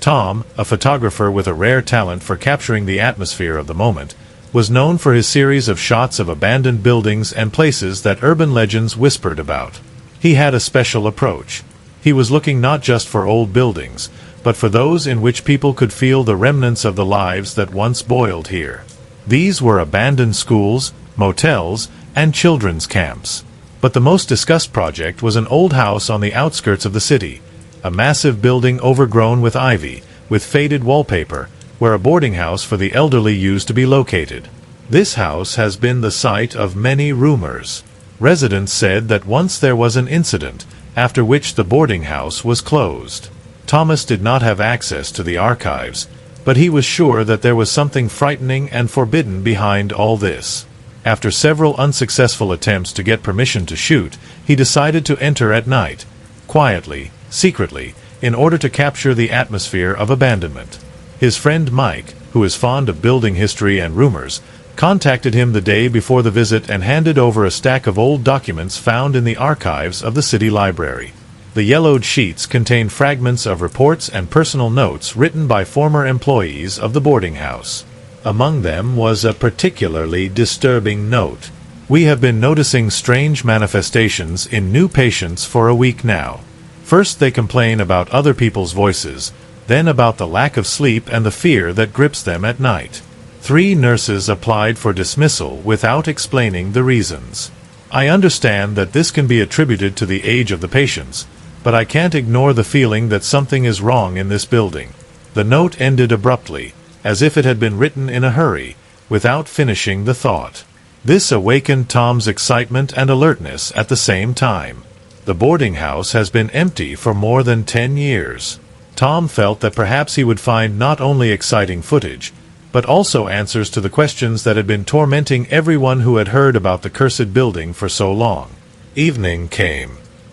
Tom, a photographer with a rare talent for capturing the atmosphere of the moment, was known for his series of shots of abandoned buildings and places that urban legends whispered about. He had a special approach. He was looking not just for old buildings, but for those in which people could feel the remnants of the lives that once boiled here. These were abandoned schools, motels, and children's camps. But the most discussed project was an old house on the outskirts of the city, a massive building overgrown with ivy, with faded wallpaper, where a boarding house for the elderly used to be located. This house has been the site of many rumors. Residents said that once there was an incident, after which the boarding house was closed. Thomas did not have access to the archives, but he was sure that there was something frightening and forbidden behind all this. After several unsuccessful attempts to get permission to shoot, he decided to enter at night, quietly, secretly, in order to capture the atmosphere of abandonment. His friend Mike, who is fond of building history and rumors, contacted him the day before the visit and handed over a stack of old documents found in the archives of the city library. The yellowed sheets contained fragments of reports and personal notes written by former employees of the boarding house. Among them was a particularly disturbing note. "We have been noticing strange manifestations in new patients for a week now. First they complain about other people's voices, then about the lack of sleep and the fear that grips them at night. 3 nurses applied for dismissal without explaining the reasons. I understand that this can be attributed to the age of the patients, but I can't ignore the feeling that something is wrong in this building." The note ended abruptly, as if it had been written in a hurry, without finishing the thought. This awakened Tom's excitement and alertness at the same time. The boarding house has been empty for more than 10 years. Tom felt that perhaps he would find not only exciting footage, but also answers to the questions that had been tormenting everyone who had heard about the cursed building for so long. Evening came.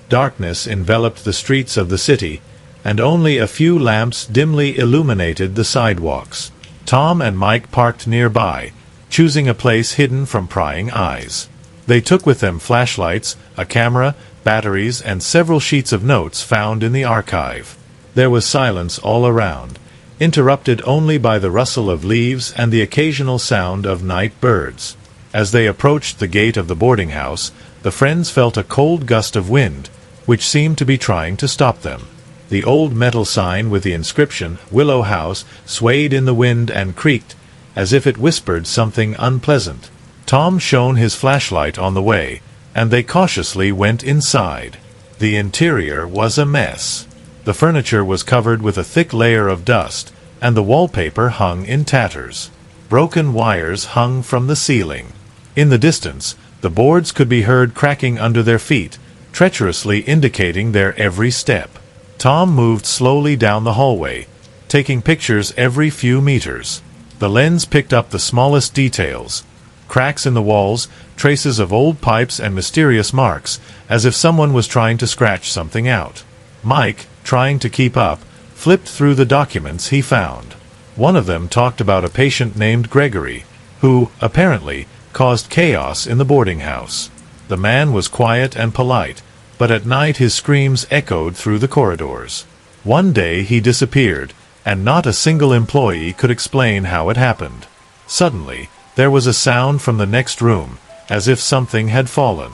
Darkness enveloped the streets of the city, and only a few lamps dimly illuminated the sidewalks. Tom and Mike parked nearby, choosing a place hidden from prying eyes. They took with them flashlights, a camera, batteries, and several sheets of notes found in the archive. There was silence all around, interrupted only by the rustle of leaves and the occasional sound of night birds. As they approached the gate of the boarding house, the friends felt a cold gust of wind, which seemed to be trying to stop them. The old metal sign with the inscription, "Willow House," swayed in the wind and creaked, as if it whispered something unpleasant. Tom shone his flashlight on the way, and they cautiously went inside. The interior was a mess. The furniture was covered with a thick layer of dust, and the wallpaper hung in tatters. Broken wires hung from the ceiling. In the distance, the boards could be heard cracking under their feet, treacherously indicating their every step. Tom moved slowly down the hallway, taking pictures every few meters. The lens picked up the smallest details: cracks in the walls, traces of old pipes, and mysterious marks, as if someone was trying to scratch something out. Mike, trying to keep up, flipped through the documents he found. One of them talked about a patient named Gregory, who, apparently, caused chaos in the boarding house. The man was quiet and polite, but at night his screams echoed through the corridors. One day he disappeared, and not a single employee could explain how it happened. Suddenly, there was a sound from the next room, as if something had fallen.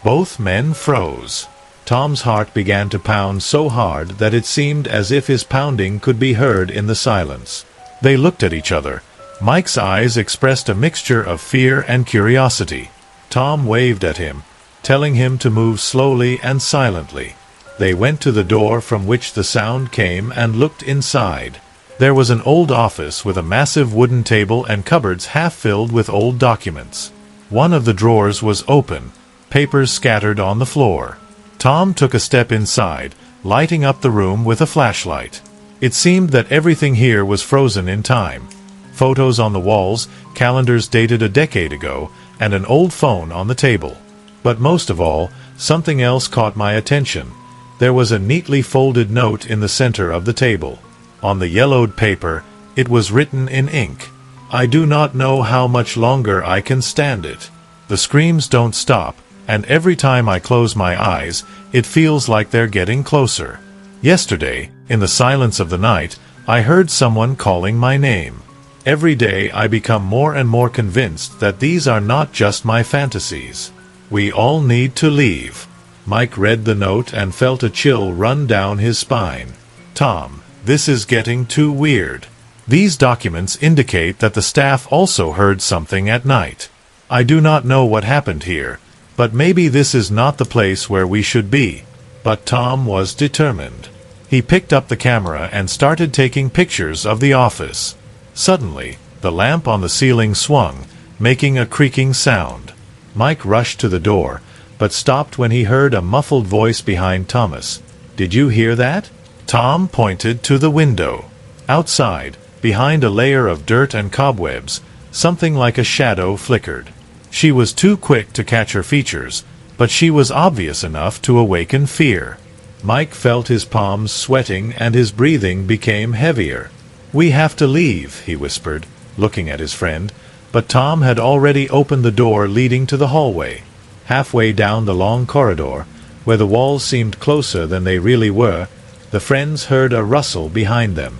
Both men froze. Tom's heart began to pound so hard that it seemed as if his pounding could be heard in the silence. They looked at each other. Mike's eyes expressed a mixture of fear and curiosity. Tom waved at him, telling him to move slowly and silently. They went to the door from which the sound came and looked inside. There was an old office with a massive wooden table and cupboards half filled with old documents. One of the drawers was open, papers scattered on the floor. Tom took a step inside, lighting up the room with a flashlight. It seemed that everything here was frozen in time. Photos on the walls, calendars dated a decade ago, and an old phone on the table. But most of all, something else caught my attention. There was a neatly folded note in the center of the table. On the yellowed paper, it was written in ink. "I do not know how much longer I can stand it. The screams don't stop, and every time I close my eyes, it feels like they're getting closer. Yesterday, in the silence of the night, I heard someone calling my name. Every day I become more and more convinced that these are not just my fantasies. We all need to leave." Mike read the note and felt a chill run down his spine. "Tom, this is getting too weird. These documents indicate that the staff also heard something at night. I do not know what happened here, but maybe this is not the place where we should be." But Tom was determined. He picked up the camera and started taking pictures of the office. Suddenly, the lamp on the ceiling swung, making a creaking sound. Mike rushed to the door, but stopped when he heard a muffled voice behind Thomas. "Did you hear that?" Tom pointed to the window. Outside, behind a layer of dirt and cobwebs, something like a shadow flickered. She was too quick to catch her features, but she was obvious enough to awaken fear. Mike felt his palms sweating and his breathing became heavier. "We have to leave," he whispered, looking at his friend, but Tom had already opened the door leading to the hallway. Halfway down the long corridor, where the walls seemed closer than they really were, the friends heard a rustle behind them.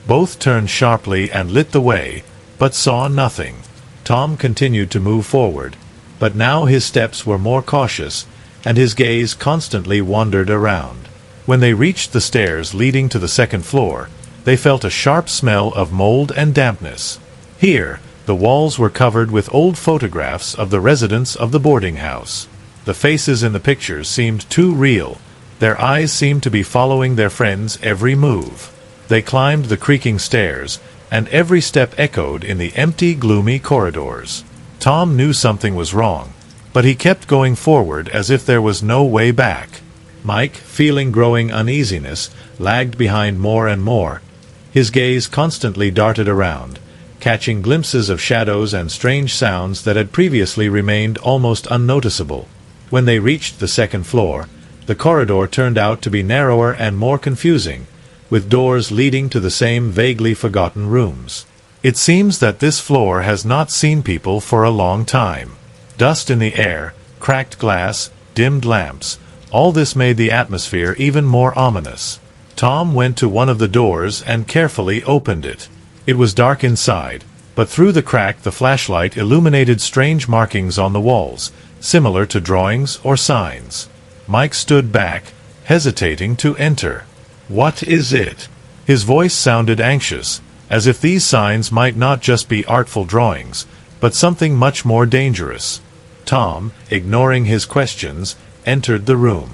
Both turned sharply and lit the way, but saw nothing. Tom continued to move forward, but now his steps were more cautious, and his gaze constantly wandered around. When they reached the stairs leading to the second floor, they felt a sharp smell of mold and dampness. Here, the walls were covered with old photographs of the residents of the boarding house. The faces in the pictures seemed too real. Their eyes seemed to be following their friends' every move. They climbed the creaking stairs, and every step echoed in the empty, gloomy corridors. Tom knew something was wrong, but he kept going forward as if there was no way back. Mike, feeling growing uneasiness, lagged behind more and more. His gaze constantly darted around, catching glimpses of shadows and strange sounds that had previously remained almost unnoticeable. When they reached the second floor, the corridor turned out to be narrower and more confusing, with doors leading to the same vaguely forgotten rooms. It seems that this floor has not seen people for a long time. Dust in the air, cracked glass, dimmed lamps, all this made the atmosphere even more ominous. Tom went to one of the doors and carefully opened it. It was dark inside, but through the crack the flashlight illuminated strange markings on the walls, similar to drawings or signs. Mike stood back, hesitating to enter. "What is it?" His voice sounded anxious, as if these signs might not just be artful drawings, but something much more dangerous. Tom, ignoring his questions, entered the room.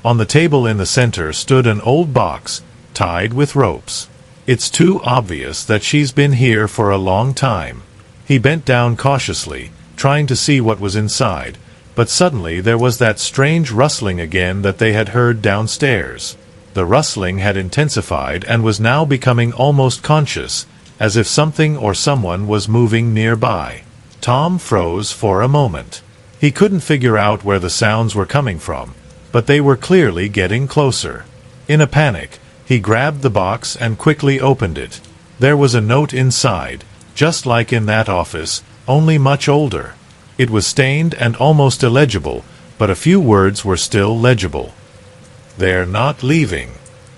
On the table in the center stood an old box, tied with ropes. "It's too obvious that she's been here for a long time." He bent down cautiously, trying to see what was inside, but suddenly there was that strange rustling again that they had heard downstairs. The rustling had intensified and was now becoming almost conscious, as if something or someone was moving nearby. Tom froze for a moment. He couldn't figure out where the sounds were coming from, but they were clearly getting closer. In a panic, he grabbed the box and quickly opened it. There was a note inside, just like in that office, only much older. It was stained and almost illegible, but a few words were still legible. "They're not leaving.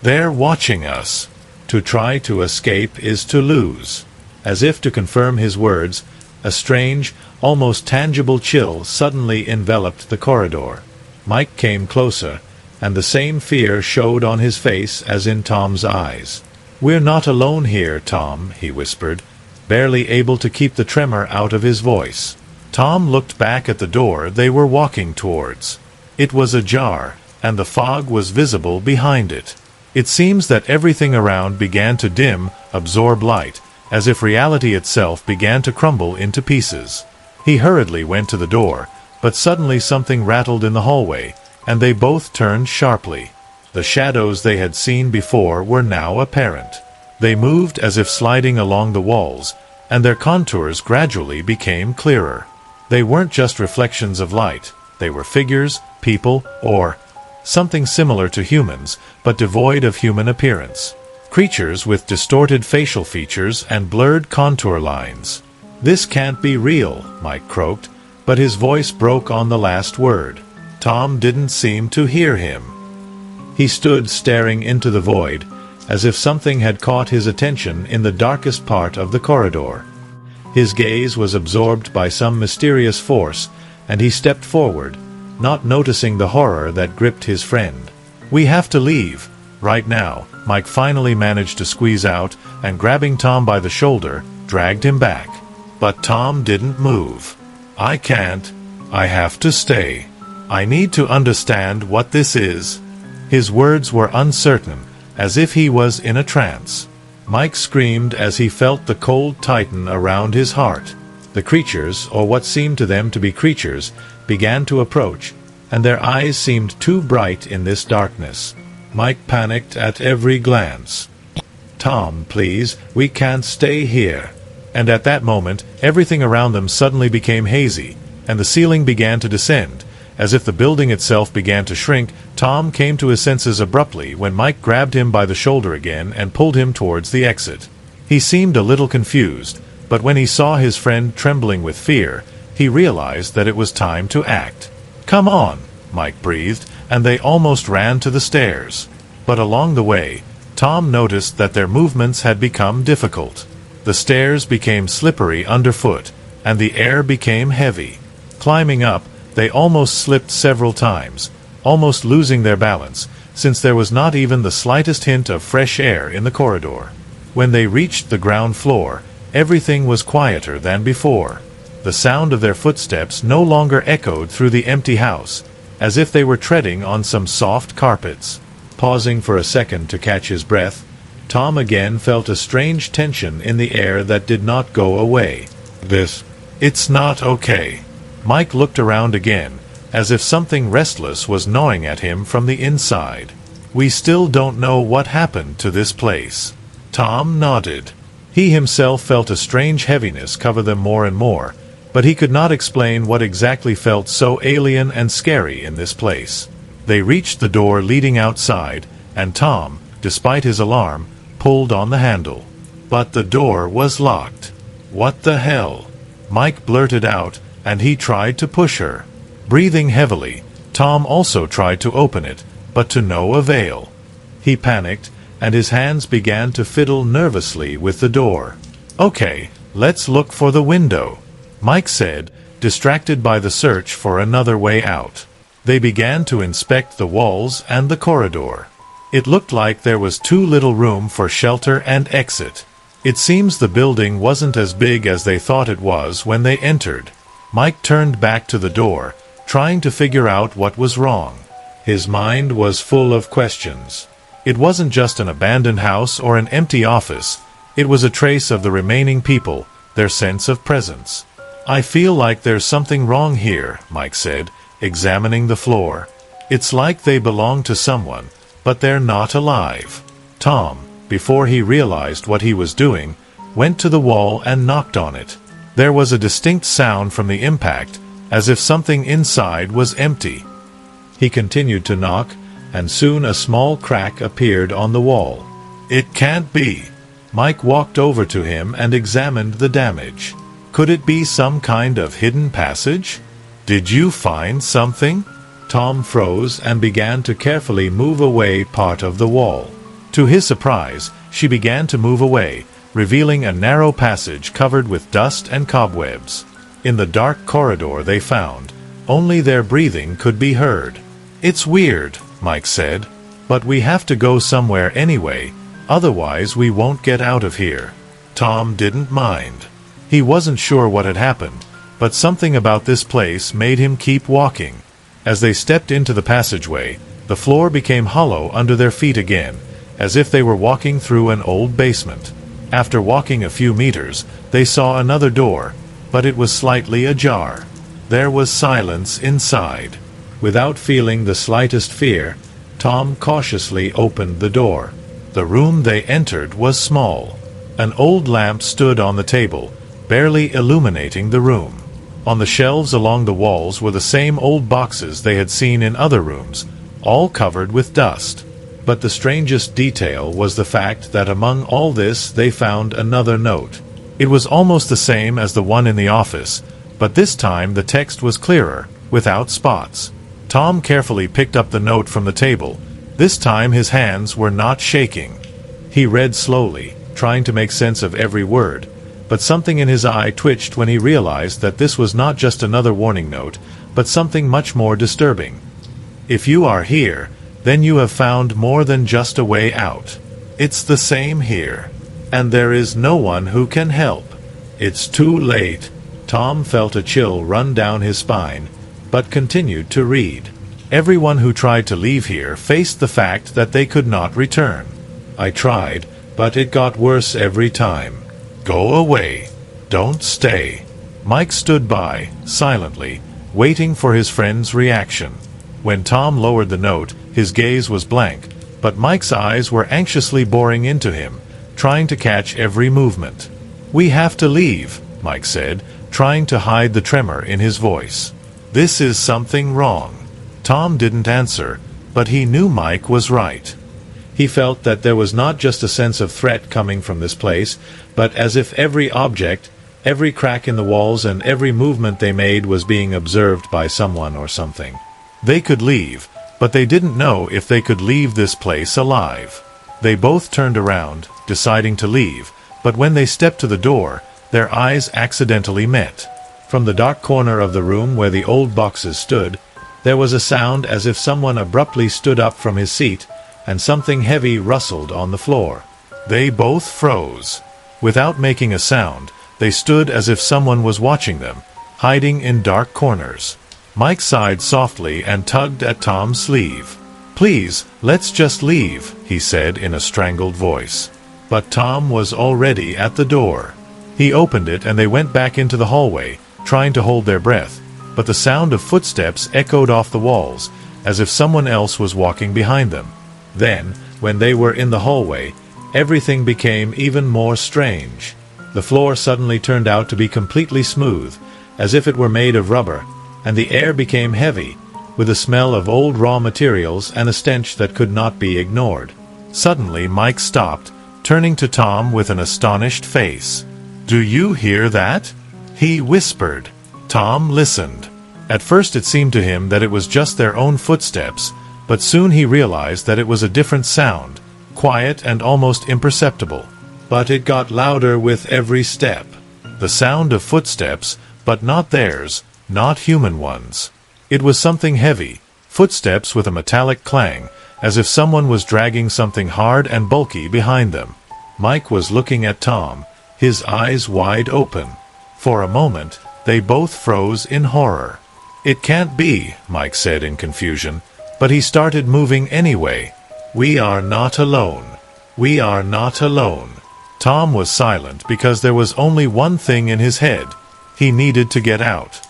They're watching us. To try to escape is to lose." As if to confirm his words, a strange, almost tangible chill suddenly enveloped the corridor. Mike came closer, and the same fear showed on his face as in Tom's eyes. "We're not alone here, Tom," he whispered, barely able to keep the tremor out of his voice. Tom looked back at the door they were walking towards. It was ajar, and the fog was visible behind it. It seems that everything around began to dim, absorb light, as if reality itself began to crumble into pieces. He hurriedly went to the door, but suddenly something rattled in the hallway, and they both turned sharply. The shadows they had seen before were now apparent. They moved as if sliding along the walls, and their contours gradually became clearer. They weren't just reflections of light, they were figures, people, or something similar to humans, but devoid of human appearance. Creatures with distorted facial features and blurred contour lines. "This can't be real," Mike croaked, but his voice broke on the last word. Tom didn't seem to hear him. He stood staring into the void, as if something had caught his attention in the darkest part of the corridor. His gaze was absorbed by some mysterious force, and he stepped forward, not noticing the horror that gripped his friend. "We have to leave, right now," Mike finally managed to squeeze out, and grabbing Tom by the shoulder, dragged him back. But Tom didn't move. "I can't. I have to stay. I need to understand what this is." His words were uncertain, as if he was in a trance. Mike screamed as he felt the cold tighten around his heart. The creatures, or what seemed to them to be creatures, began to approach, and their eyes seemed too bright in this darkness. Mike panicked at every glance. "Tom, please, we can't stay here." And at that moment, everything around them suddenly became hazy, and the ceiling began to descend. As if the building itself began to shrink, Tom came to his senses abruptly when Mike grabbed him by the shoulder again and pulled him towards the exit. He seemed a little confused, but when he saw his friend trembling with fear, he realized that it was time to act. "Come on," Mike breathed, and they almost ran to the stairs. But along the way, Tom noticed that their movements had become difficult. The stairs became slippery underfoot, and the air became heavy. Climbing up, they almost slipped several times, almost losing their balance, since there was not even the slightest hint of fresh air in the corridor. When they reached the ground floor, everything was quieter than before. The sound of their footsteps no longer echoed through the empty house, as if they were treading on some soft carpets. Pausing for a second to catch his breath, Tom again felt a strange tension in the air that did not go away. It's not okay." Mike looked around again, as if something restless was gnawing at him from the inside. "We still don't know what happened to this place." Tom nodded. He himself felt a strange heaviness cover them more and more, but he could not explain what exactly felt so alien and scary in this place. They reached the door leading outside, and Tom, despite his alarm, pulled on the handle. But the door was locked. "What the hell?" Mike blurted out, and he tried to push her. Breathing heavily, Tom also tried to open it, but to no avail. He panicked, and his hands began to fiddle nervously with the door. "Okay, let's look for the window," Mike said, distracted by the search for another way out. They began to inspect the walls and the corridor. It looked like there was too little room for shelter and exit. It seems the building wasn't as big as they thought it was when they entered. Mike turned back to the door, trying to figure out what was wrong. His mind was full of questions. It wasn't just an abandoned house or an empty office. It was a trace of the remaining people, their sense of presence. "I feel like there's something wrong here," Mike said, examining the floor. "It's like they belong to someone, but they're not alive." Tom, before he realized what he was doing, went to the wall and knocked on it. There was a distinct sound from the impact, as if something inside was empty. He continued to knock, and soon a small crack appeared on the wall. "It can't be." Mike walked over to him and examined the damage. Could it be some kind of hidden passage? "Did you find something?" Tom froze and began to carefully move away part of the wall. To his surprise, she began to move away, revealing a narrow passage covered with dust and cobwebs. In the dark corridor they found, only their breathing could be heard. "It's weird," Mike said, "but we have to go somewhere anyway, otherwise we won't get out of here." Tom didn't mind. He wasn't sure what had happened, but something about this place made him keep walking. As they stepped into the passageway, the floor became hollow under their feet again, as if they were walking through an old basement. After walking a few meters, they saw another door, but it was slightly ajar. There was silence inside. Without feeling the slightest fear, Tom cautiously opened the door. The room they entered was small. An old lamp stood on the table, barely illuminating the room. On the shelves along the walls were the same old boxes they had seen in other rooms, all covered with dust. But the strangest detail was the fact that among all this they found another note. It was almost the same as the one in the office, but this time the text was clearer, without spots. Tom carefully picked up the note from the table. This time his hands were not shaking. He read slowly, trying to make sense of every word, but something in his eye twitched when he realized that this was not just another warning note, but something much more disturbing. If you are here, then you have found more than just a way out. It's the same here. And there is no one who can help. It's too late. Tom felt a chill run down his spine, but continued to read. Everyone who tried to leave here faced the fact that they could not return. I tried, but it got worse every time. Go away. Don't stay. Mike stood by, silently, waiting for his friend's reaction. When Tom lowered the note, his gaze was blank, but Mike's eyes were anxiously boring into him, trying to catch every movement. We have to leave, Mike said, trying to hide the tremor in his voice. This is something wrong. Tom didn't answer, but he knew Mike was right. He felt that there was not just a sense of threat coming from this place, but as if every object, every crack in the walls and every movement they made was being observed by someone or something. They could leave, but they didn't know if they could leave this place alive. They both turned around, deciding to leave, but when they stepped to the door, their eyes accidentally met. From the dark corner of the room where the old boxes stood, there was a sound as if someone abruptly stood up from his seat, and something heavy rustled on the floor. They both froze. Without making a sound, they stood as if someone was watching them, hiding in dark corners. Mike sighed softly and tugged at Tom's sleeve. "Please, let's just leave," he said in a strangled voice. But Tom was already at the door. He opened it and they went back into the hallway, trying to hold their breath, but the sound of footsteps echoed off the walls, as if someone else was walking behind them. Then, when they were in the hallway, everything became even more strange. The floor suddenly turned out to be completely smooth, as if it were made of rubber, and the air became heavy, with a smell of old raw materials and a stench that could not be ignored. Suddenly Mike stopped, turning to Tom with an astonished face. "Do you hear that?" he whispered. Tom listened. At first it seemed to him that it was just their own footsteps, but soon he realized that it was a different sound, quiet and almost imperceptible. But it got louder with every step. The sound of footsteps, but not theirs, not human ones. It was something heavy, footsteps with a metallic clang, as if someone was dragging something hard and bulky behind them. Mike was looking at Tom, his eyes wide open. For a moment, they both froze in horror. "It can't be," Mike said in confusion, but he started moving anyway. "We are not alone. We are not alone." Tom was silent because there was only one thing in his head. He needed to get out.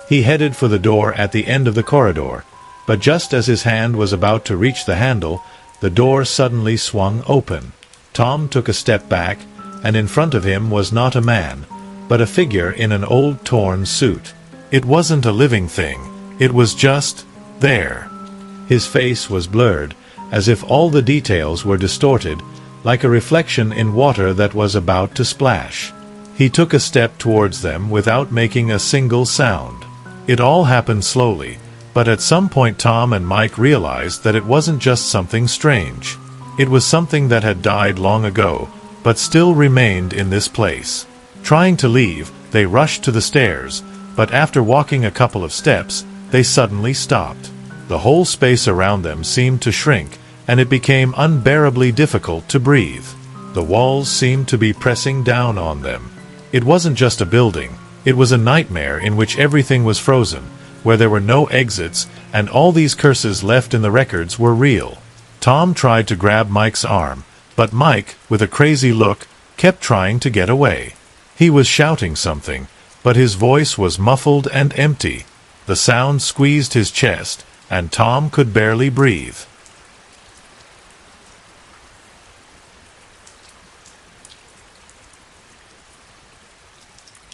He headed for the door at the end of the corridor, but just as his hand was about to reach the handle, the door suddenly swung open. Tom took a step back, and in front of him was not a man, but a figure in an old torn suit. It wasn't a living thing, it was just there. His face was blurred, as if all the details were distorted, like a reflection in water that was about to splash. He took a step towards them without making a single sound. It all happened slowly, but at some point Tom and Mike realized that it wasn't just something strange. It was something that had died long ago, but still remained in this place. Trying to leave, they rushed to the stairs, but after walking a couple of steps, they suddenly stopped. The whole space around them seemed to shrink, and it became unbearably difficult to breathe. The walls seemed to be pressing down on them. It wasn't just a building, it was a nightmare in which everything was frozen, where there were no exits, and all these curses left in the records were real. Tom tried to grab Mike's arm, but Mike, with a crazy look, kept trying to get away. He was shouting something, but his voice was muffled and empty. The sound squeezed his chest, and Tom could barely breathe.